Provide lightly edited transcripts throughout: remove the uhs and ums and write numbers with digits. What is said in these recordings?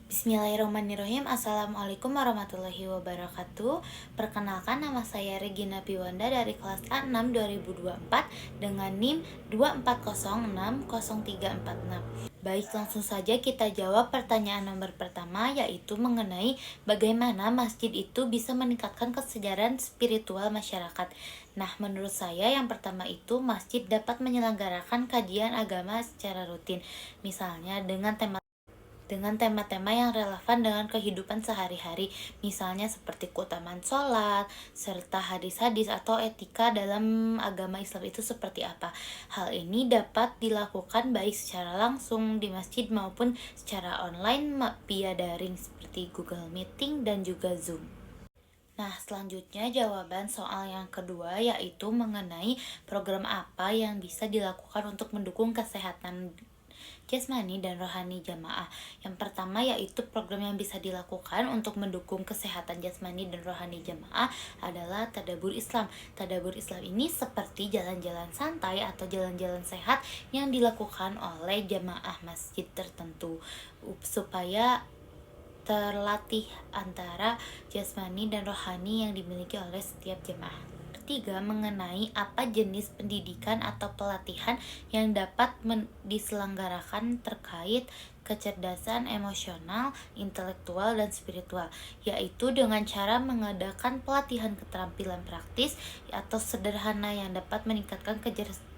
Bismillahirrahmanirrahim. Assalamualaikum warahmatullahi wabarakatuh. Perkenalkan, nama saya Regina Piwanda dari kelas A6 2024 dengan NIM 2406036. Baik, langsung saja kita jawab pertanyaan nomor pertama, yaitu mengenai bagaimana masjid itu bisa meningkatkan kesadaran spiritual masyarakat. Nah, menurut saya yang pertama itu masjid dapat menyelenggarakan kajian agama secara rutin, misalnya dengan tema-tema yang relevan dengan kehidupan sehari-hari, misalnya seperti keutamaan sholat, serta hadis-hadis atau etika dalam agama Islam itu seperti apa. Hal ini dapat dilakukan baik secara langsung di masjid maupun secara online via daring seperti Google Meeting dan juga Zoom. Nah, selanjutnya jawaban soal yang kedua yaitu mengenai program apa yang bisa dilakukan untuk mendukung kesehatan jasmani dan rohani jamaah. Yang pertama yaitu program yang bisa dilakukan untuk mendukung kesehatan jasmani dan rohani jamaah adalah Tadabur Islam. Tadabur Islam ini seperti jalan-jalan santai atau jalan-jalan sehat yang dilakukan oleh jamaah masjid tertentu supaya terlatih antara jasmani dan rohani yang dimiliki oleh setiap jemaah. Ketiga, mengenai apa jenis pendidikan atau pelatihan yang dapat diselenggarakan terkait kecerdasan emosional, intelektual, dan spiritual, yaitu dengan cara mengadakan pelatihan keterampilan praktis atau sederhana yang dapat meningkatkan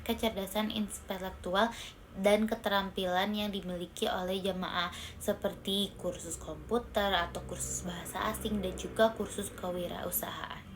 kecerdasan intelektual dan keterampilan yang dimiliki oleh jamaah seperti kursus komputer atau kursus bahasa asing dan juga kursus kewirausahaan.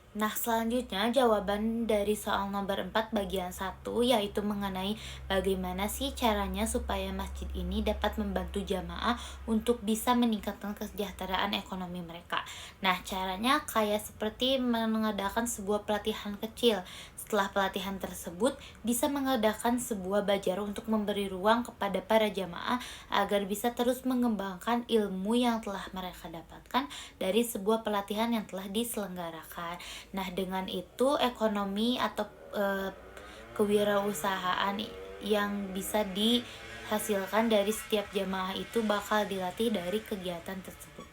Nah, selanjutnya jawaban dari soal nomor 4 bagian 1 yaitu mengenai bagaimana sih caranya supaya masjid ini dapat membantu jamaah untuk bisa meningkatkan kesejahteraan ekonomi mereka. Nah, caranya kayak seperti mengadakan sebuah pelatihan kecil. Setelah pelatihan tersebut, bisa mengadakan sebuah bajar untuk memberi ruang kepada para jamaah agar bisa terus mengembangkan ilmu yang telah mereka dapatkan dari sebuah pelatihan yang telah diselenggarakan. Nah, dengan itu ekonomi atau kewirausahaan yang bisa dihasilkan dari setiap jamaah itu bakal dilatih dari kegiatan tersebut.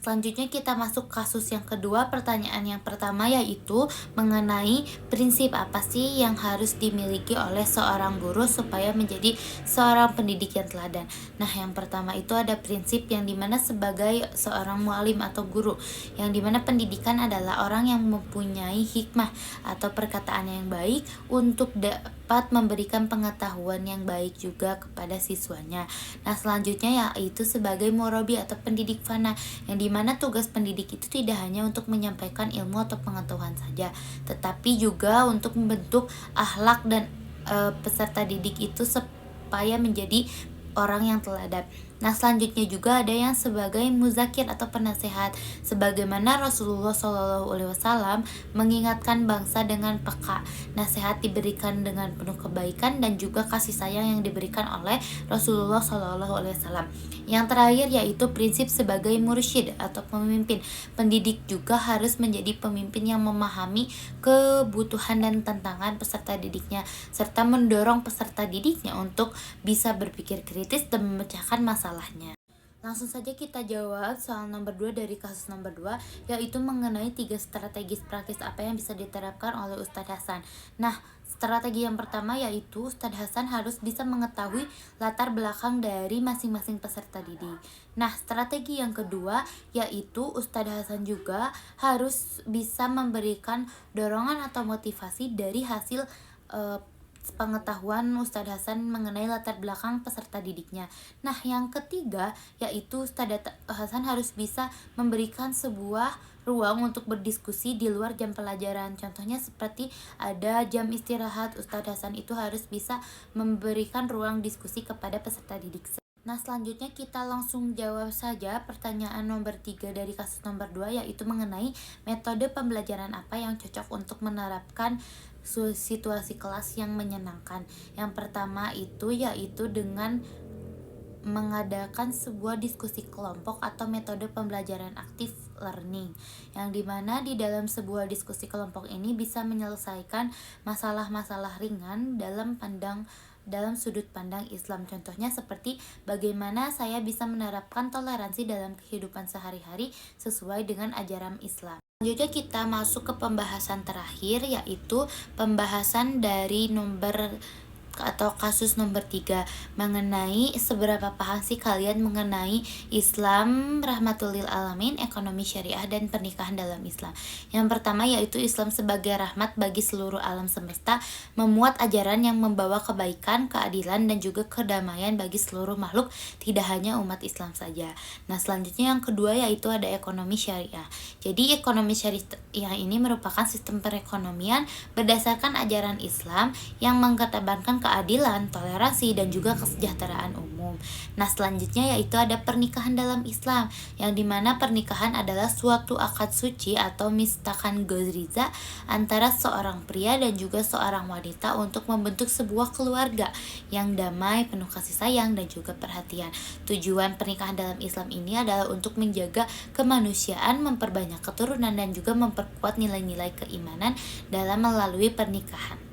Selanjutnya kita masuk kasus yang kedua. Pertanyaan yang pertama yaitu mengenai prinsip apa sih yang harus dimiliki oleh seorang guru supaya menjadi seorang pendidik yang teladan. Nah, yang pertama itu ada prinsip yang dimana sebagai seorang mualim atau guru, yang dimana pendidikan adalah orang yang mempunyai hikmah atau perkataan yang baik untuk dapat memberikan pengetahuan yang baik juga kepada siswanya. Nah, selanjutnya yaitu sebagai murabi atau pendidik fana, yang dimana tugas pendidik itu tidak hanya untuk menyampaikan ilmu atau pengetahuan saja, tetapi juga untuk membentuk akhlak dan peserta didik itu supaya menjadi orang yang teladan. Nah, selanjutnya juga ada yang sebagai muzakir atau penasehat, sebagaimana Rasulullah SAW mengingatkan bangsa dengan peka. Nasihat diberikan dengan penuh kebaikan dan juga kasih sayang yang diberikan oleh Rasulullah SAW. Yang terakhir yaitu prinsip sebagai mursyid atau pemimpin. Pendidik juga harus menjadi pemimpin yang memahami kebutuhan dan tantangan peserta didiknya, serta mendorong peserta didiknya untuk bisa berpikir kritis dan memecahkan masalahnya. Langsung saja kita jawab soal nomor 2 dari kasus nomor 2, yaitu mengenai 3 strategis praktis apa yang bisa diterapkan oleh Ustadz Hasan. Nah, strategi yang pertama yaitu Ustadz Hasan harus bisa mengetahui latar belakang dari masing-masing peserta didik. Nah, strategi yang kedua yaitu Ustadz Hasan juga harus bisa memberikan dorongan atau motivasi dari hasil pengetahuan Ustadz Hasan mengenai latar belakang peserta didiknya. Nah, yang ketiga yaitu Ustadz Hasan harus bisa memberikan sebuah ruang untuk berdiskusi di luar jam pelajaran. Contohnya seperti ada jam istirahat, Ustadz Hasan itu harus bisa memberikan ruang diskusi kepada peserta didik. Nah, selanjutnya kita langsung jawab saja pertanyaan nomor 3 dari kasus nomor 2, yaitu mengenai metode pembelajaran apa yang cocok untuk menerapkan situasi kelas yang menyenangkan. Yang pertama itu yaitu dengan mengadakan sebuah diskusi kelompok atau metode pembelajaran aktif learning, yang dimana di dalam sebuah diskusi kelompok ini bisa menyelesaikan masalah-masalah ringan dalam pandang dalam sudut pandang Islam. Contohnya seperti bagaimana saya bisa menerapkan toleransi dalam kehidupan sehari-hari sesuai dengan ajaran Islam. Selanjutnya kita masuk ke pembahasan terakhir, yaitu pembahasan dari kasus nomor 3 mengenai seberapa paham sih kalian mengenai Islam rahmatul lil alamin, ekonomi syariah, dan pernikahan dalam Islam. Yang pertama yaitu Islam sebagai rahmat bagi seluruh alam semesta, memuat ajaran yang membawa kebaikan, keadilan, dan juga kedamaian bagi seluruh makhluk, tidak hanya umat Islam saja. Nah, selanjutnya yang kedua yaitu ada ekonomi syariah. Jadi ekonomi syariah ini merupakan sistem perekonomian berdasarkan ajaran Islam yang mengedepankan keadilan, toleransi, dan juga kesejahteraan umum. Nah, selanjutnya yaitu ada pernikahan dalam Islam, yang dimana pernikahan adalah suatu akad suci atau mistakan gozriza antara seorang pria dan juga seorang wanita untuk membentuk sebuah keluarga yang damai, penuh kasih sayang, dan juga perhatian. Tujuan pernikahan dalam Islam ini adalah untuk menjaga kemanusiaan, memperbanyak keturunan, dan juga memperkuat nilai-nilai keimanan dalam melalui pernikahan.